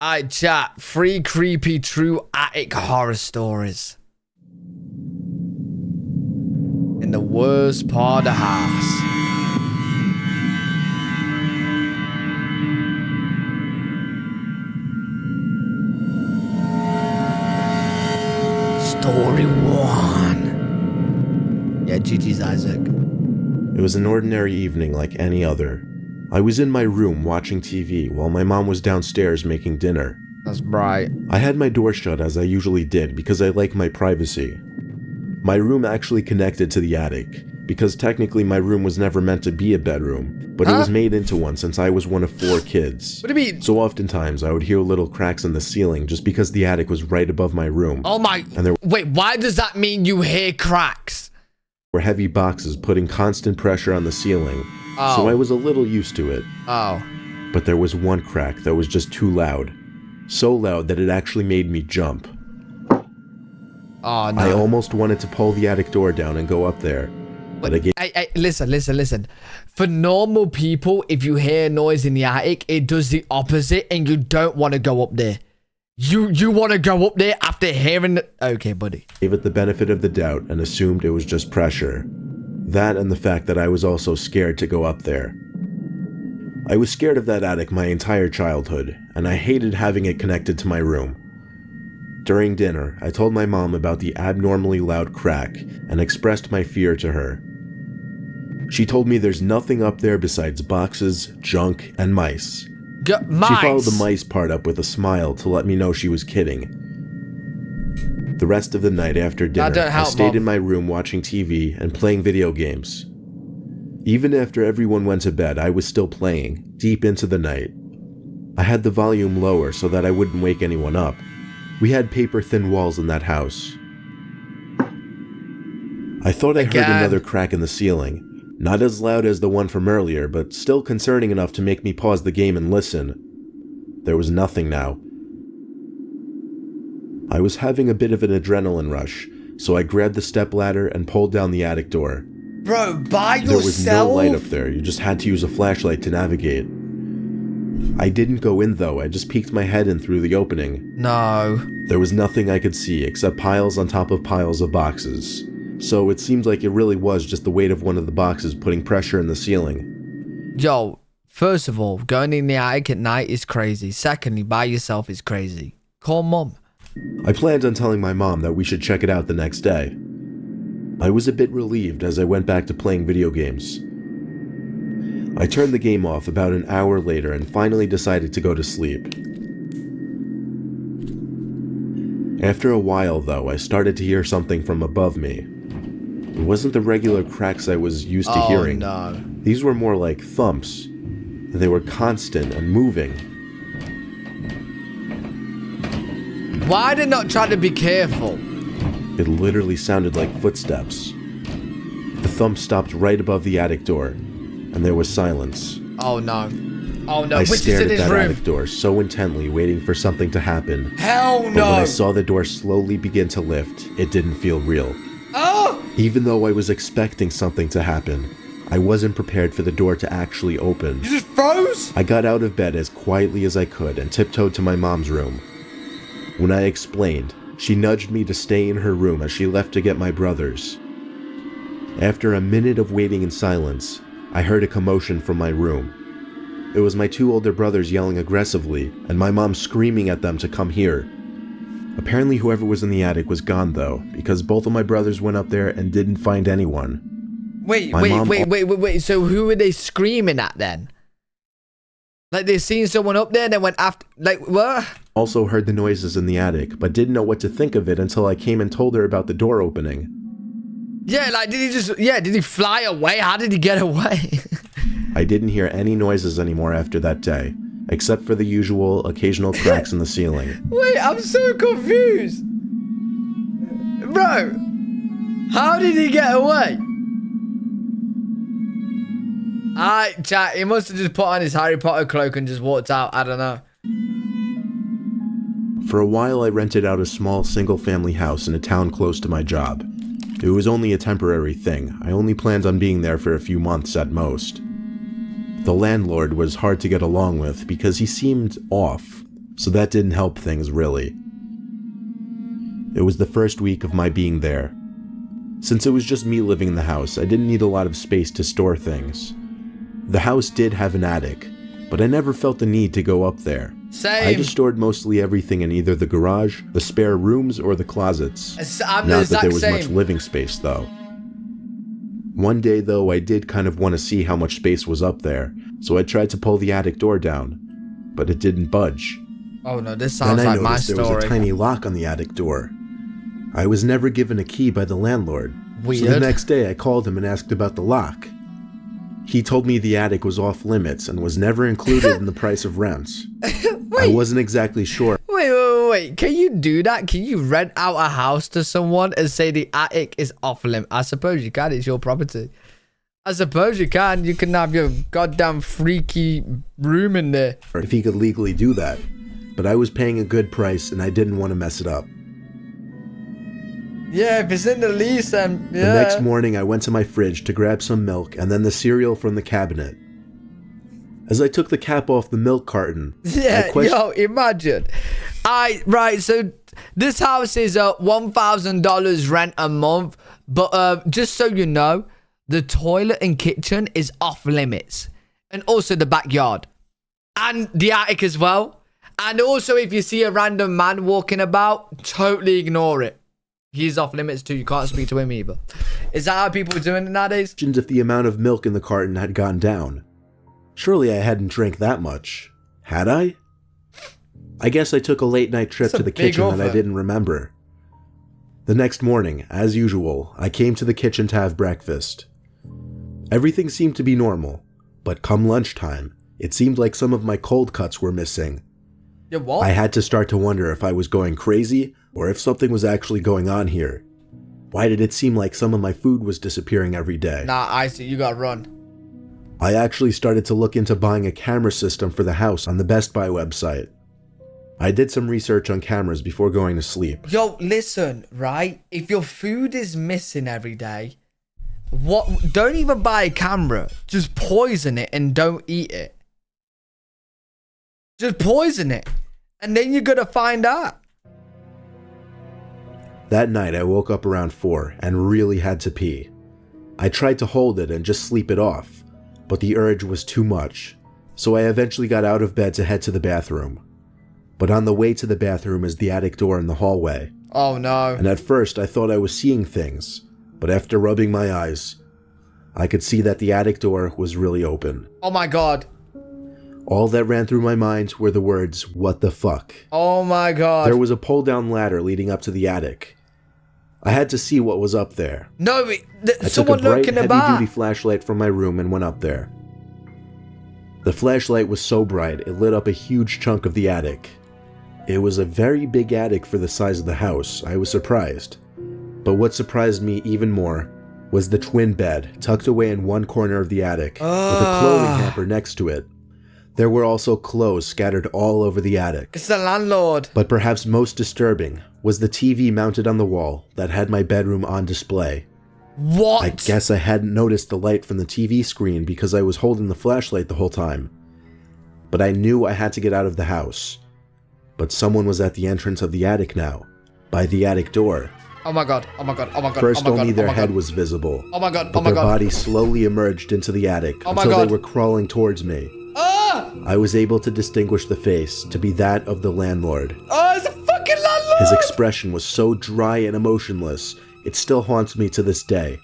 Alright, chat. 3 creepy true attic horror stories. In the worst part of the house. Story 1. Yeah, GG's, Isaac. It was an ordinary evening like any other. I was in my room watching TV while my mom was downstairs making dinner. That's bright. I had my door shut as I usually did because I like my privacy. My room actually connected to the attic, because technically my room was never meant to be a bedroom, but it was made into one since I was one of 4 kids. What do you mean? So oftentimes I would hear little cracks in the ceiling just because the attic was right above my room. Oh my... Wait, why does that mean you hear cracks? Were heavy boxes putting constant pressure on the ceiling, so I was a little used to it. Oh. But there was one crack that was just too loud. So loud that it actually made me jump. Oh, no. I almost wanted to pull the attic door down and go up there. But again... Listen. For normal people, if you hear noise in the attic, it does the opposite and you don't want to go up there. You want to go up there after hearing the... Okay, buddy. Gave it the benefit of the doubt and assumed it was just pressure. That and the fact that I was also scared to go up there. I was scared of that attic my entire childhood, and I hated having it connected to my room. During dinner, I told my mom about the abnormally loud crack and expressed my fear to her. She told me there's nothing up there besides boxes, junk, and mice. Mice? She followed the mice part up with a smile to let me know she was kidding. The rest of the night after dinner, I stayed in my room watching TV and playing video games. Even after everyone went to bed, I was still playing, deep into the night. I had the volume lower so that I wouldn't wake anyone up. We had paper-thin walls in that house. I thought I heard another crack in the ceiling. Not as loud as the one from earlier, but still concerning enough to make me pause the game and listen. There was nothing now. I was having a bit of an adrenaline rush, so I grabbed the stepladder and pulled down the attic door. Bro, by yourself? There was no light up there, you just had to use a flashlight to navigate. I didn't go in though, I just peeked my head in through the opening. No. There was nothing I could see except piles on top of piles of boxes. So it seemed like it really was just the weight of one of the boxes putting pressure in the ceiling. Yo, first of all, going in the attic at night is crazy. Secondly, by yourself is crazy. Call mom. I planned on telling my mom that we should check it out the next day. I was a bit relieved as I went back to playing video games. I turned the game off about an hour later and finally decided to go to sleep. After a while though, I started to hear something from above me. It wasn't the regular cracks I was used to hearing. No. These were more like thumps. They were constant and moving. Why did not try to be careful? It literally sounded like footsteps. The thump stopped right above the attic door, and there was silence. Oh no. Oh no, I which is stared in at his that room? attic door so intently, waiting for something to happen. Hell no! But when I saw the door slowly begin to lift, it didn't feel real. Oh! Even though I was expecting something to happen, I wasn't prepared for the door to actually open. You just froze? I got out of bed as quietly as I could and tiptoed to my mom's room. When I explained, she nudged me to stay in her room as she left to get my brothers. After a minute of waiting in silence, I heard a commotion from my room. It was my 2 older brothers yelling aggressively, and my mom screaming at them to come here. Apparently whoever was in the attic was gone though, because both of my brothers went up there and didn't find anyone. Wait, so who were they screaming at then? Like they seen someone up there and they went after, like what? Also heard the noises in the attic, but didn't know what to think of it until I came and told her about the door opening. Yeah, like did he fly away? How did he get away? I didn't hear any noises anymore after that day, except for the usual occasional cracks in the ceiling. Wait, I'm so confused. Bro, how did he get away? Chat, he must have just put on his Harry Potter cloak and just walked out. I don't know. For a while, I rented out a small single-family house in a town close to my job. It was only a temporary thing. I only planned on being there for a few months at most. The landlord was hard to get along with because he seemed off. so that didn't help things really. It was the first week of my being there. Since it was just me living in the house, I didn't need a lot of space to store things. The house did have an attic, but I never felt the need to go up there. Same. I just stored mostly everything in either the garage, the spare rooms, or the closets. I'm Not the that there exact was same. much living space though. One day though, I did kind of want to see how much space was up there, so I tried to pull the attic door down, but it didn't budge. Oh no, this sounds Then I like my noticed there was a story. tiny lock on the attic door. I was never given a key by the landlord, so the Weird. next day I called him and asked about the lock. He told me the attic was off limits and was never included in the price of rents. I wasn't exactly sure. Wait. Can you do that? Can you rent out a house to someone and say the attic is off limit? I suppose you can. It's your property. I suppose you can. You can have your goddamn freaky room in there. If he could legally do that, but I was paying a good price and I didn't want to mess it up. Yeah, if it's in the lease, then yeah. The next morning I went to my fridge to grab some milk and then the cereal from the cabinet. As I took the cap off the milk carton, Yeah, yo, imagine. Right, so this house is $1,000 rent a month, but just so you know, the toilet and kitchen is off limits, and also the backyard, and the attic as well. And also, if you see a random man walking about, totally ignore it. He's off limits too. You can't speak to him either. Is that how people are doing it nowadays? If the amount of milk in the carton had gone down. Surely I hadn't drank that much. Had I? I guess I took a late night trip That's to a the big kitchen that I offer. didn't remember. The next morning, as usual, I came to the kitchen to have breakfast. Everything seemed to be normal, but come lunchtime, it seemed like some of my cold cuts were missing. Yeah, what? I had to start to wonder if I was going crazy or if something was actually going on here. Why did it seem like some of my food was disappearing every day? Nah, I see. You gotta run. I actually started to look into buying a camera system for the house on the Best Buy website. I did some research on cameras before going to sleep. Yo, listen, right? If your food is missing every day, don't even buy a camera. Just poison it and don't eat it. Just poison it. And then you're gonna find out. That night I woke up around 4 and really had to pee. I tried to hold it and just sleep it off, but the urge was too much, so I eventually got out of bed to head to the bathroom. But on the way to the bathroom is the attic door in the hallway, Oh no. and at first I thought I was seeing things, but after rubbing my eyes, I could see that the attic door was really open. Oh my god. All that ran through my mind were the words, "What the fuck?" Oh my god. There was a pull-down ladder leading up to the attic. I had to see what was up there. No, I took someone a bright, looking about. heavy-duty flashlight from my room and went up there. The flashlight was so bright, it lit up a huge chunk of the attic. It was a very big attic for the size of the house. I was surprised. But what surprised me even more was the twin bed tucked away in one corner of the attic with a clothing hamper next to it. There were also clothes scattered all over the attic. It's the landlord. But perhaps most disturbing was the TV mounted on the wall that had my bedroom on display. What? I guess I hadn't noticed the light from the TV screen because I was holding the flashlight the whole time. But I knew I had to get out of the house. But someone was at the entrance of the attic now, by the attic door. Oh my god. Oh my god. Oh my god. First oh my only god. their oh my head god. was visible, Oh my god. but Oh my their god. bodies slowly emerged into the attic Oh my until God. they were crawling towards me. Ah! I was able to distinguish the face to be that of the landlord. Oh, it's a fucking landlord. His expression was so dry and emotionless, it still haunts me to this day.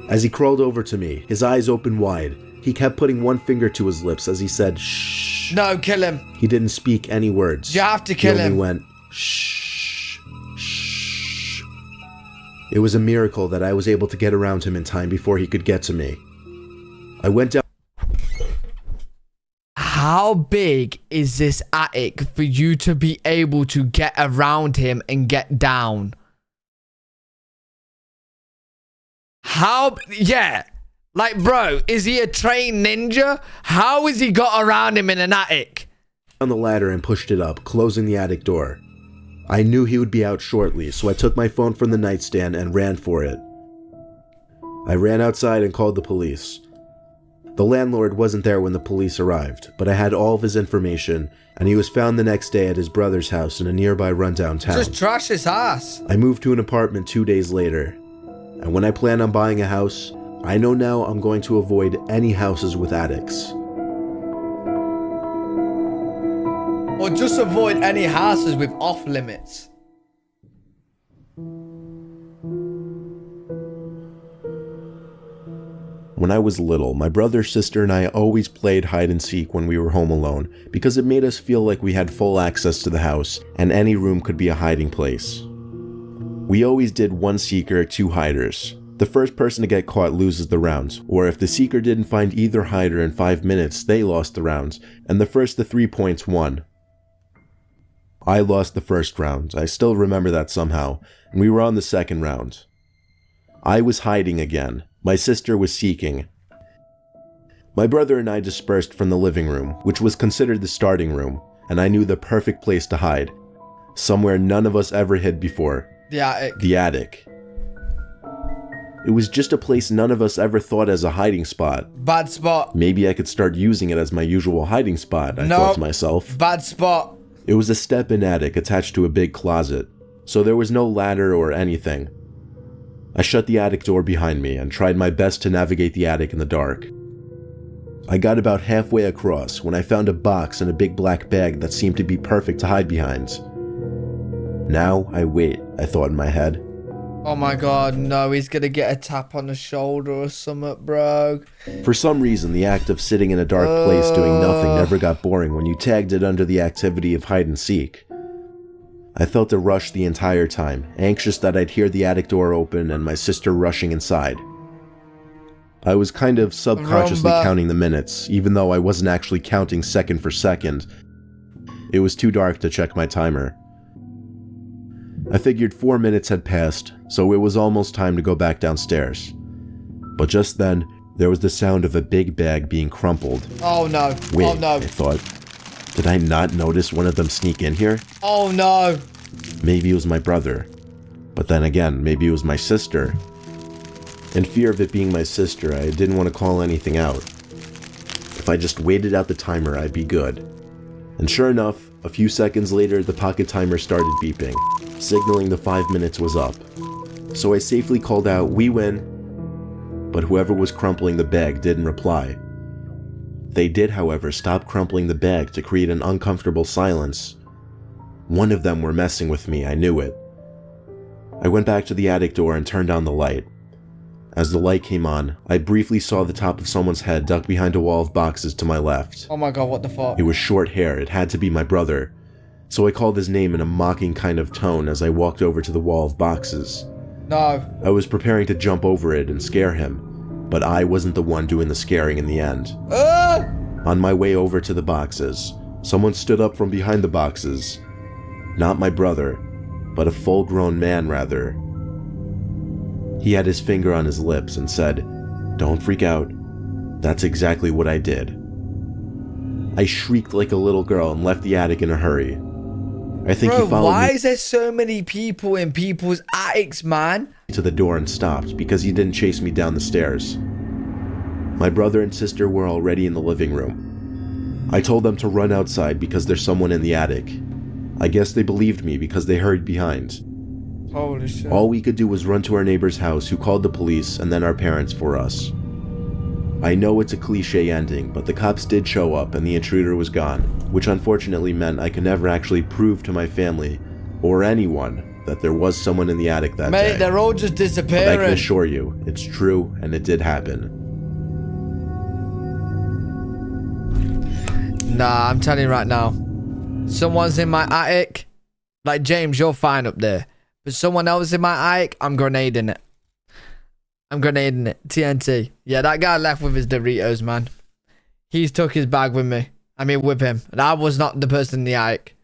As he crawled over to me, his eyes open wide, he kept putting one finger to his lips as he said, "Shh." No, kill him. He didn't speak any words. You have to kill he only him. went, "Shh, shh." It was a miracle that I was able to get around him in time before he could get to me. I went down. How big is this attic for you to be able to get around him and get down? Yeah. Like, bro, is he a trained ninja? How has he got around him in an attic? On the ladder and pushed it up, closing the attic door. I knew he would be out shortly, so I took my phone from the nightstand and ran for it. I ran outside and called the police. The landlord wasn't there when the police arrived, but I had all of his information, and he was found the next day at his brother's house in a nearby rundown town. Just trash his ass. I moved to an apartment 2 days later, and when I plan on buying a house, I know now I'm going to avoid any houses with attics. Or just avoid any houses with off limits. When I was little, my brother, sister, and I always played hide and seek when we were home alone because it made us feel like we had full access to the house and any room could be a hiding place. We always did 1 seeker, 2 hiders. The first person to get caught loses the round, or if the seeker didn't find either hider in 5 minutes, they lost the round, and the first to 3 points won. I lost the first round. I still remember that somehow, and we were on the second round. I was hiding again. My sister was seeking. My brother and I dispersed from the living room, which was considered the starting room, and I knew the perfect place to hide. Somewhere none of us ever hid before. The attic. The attic. It was just a place none of us ever thought as a hiding spot. Bad spot. Maybe I could start using it as my usual hiding spot, I thought to myself. Bad spot. It was a step-in attic attached to a big closet, so there was no ladder or anything. I shut the attic door behind me and tried my best to navigate the attic in the dark. I got about halfway across when I found a box and a big black bag that seemed to be perfect to hide behind. Now I wait, I thought in my head. Oh my god, no, he's gonna get a tap on the shoulder or something, bro. For some reason, the act of sitting in a dark place doing nothing never got boring when you tagged it under the activity of hide and seek. I felt a rush the entire time, anxious that I'd hear the attic door open and my sister rushing inside. I was kind of subconsciously counting the minutes, even though I wasn't actually counting second for second. It was too dark to check my timer. I figured 4 minutes had passed, so it was almost time to go back downstairs. But just then, there was the sound of a big bag being crumpled. Oh no. Wait, oh no. I thought. Did I not notice one of them sneak in here? Oh no. Maybe it was my brother. But then again, maybe it was my sister. In fear of it being my sister, I didn't want to call anything out. If I just waited out the timer, I'd be good. And sure enough, a few seconds later, the pocket timer started beeping, signaling the 5 minutes was up. So I safely called out, "We win." But whoever was crumpling the bag didn't reply. They did, however, stop crumpling the bag to create an uncomfortable silence. One of them were messing with me, I knew it. I went back to the attic door and turned on the light. As the light came on, I briefly saw the top of someone's head ducked behind a wall of boxes to my left. Oh my god, what the fuck? It was short hair, it had to be my brother. So I called his name in a mocking kind of tone as I walked over to the wall of boxes. No. I was preparing to jump over it and scare him, but I wasn't the one doing the scaring in the end. On my way over to the boxes, someone stood up from behind the boxes. Not my brother, but a full-grown man rather. He had his finger on his lips and said, "Don't freak out." That's exactly what I did. I shrieked like a little girl and left the attic in a hurry. I think he followed why me is there so many people in people's attics, man? to the door and stopped because he didn't chase me down the stairs. My brother and sister were already in the living room. I told them to run outside because there's someone in the attic. I guess they believed me because they hurried behind. Holy shit. All we could do was run to our neighbor's house, who called the police and then our parents for us. I know it's a cliche ending, but the cops did show up and the intruder was gone, which unfortunately meant I could never actually prove to my family or anyone that there was someone in the attic that day. Mate, they're all just But I disappearing. can assure you, it's true and it did happen. Nah, I'm telling you right now. Someone's in my attic. Like, James, you're fine up there. But someone else in my attic, I'm grenading it. I'm grenading it. TNT. Yeah, that guy left with his Doritos, man. He's took his bag with me. I mean, with him. And I was not the person in the attic.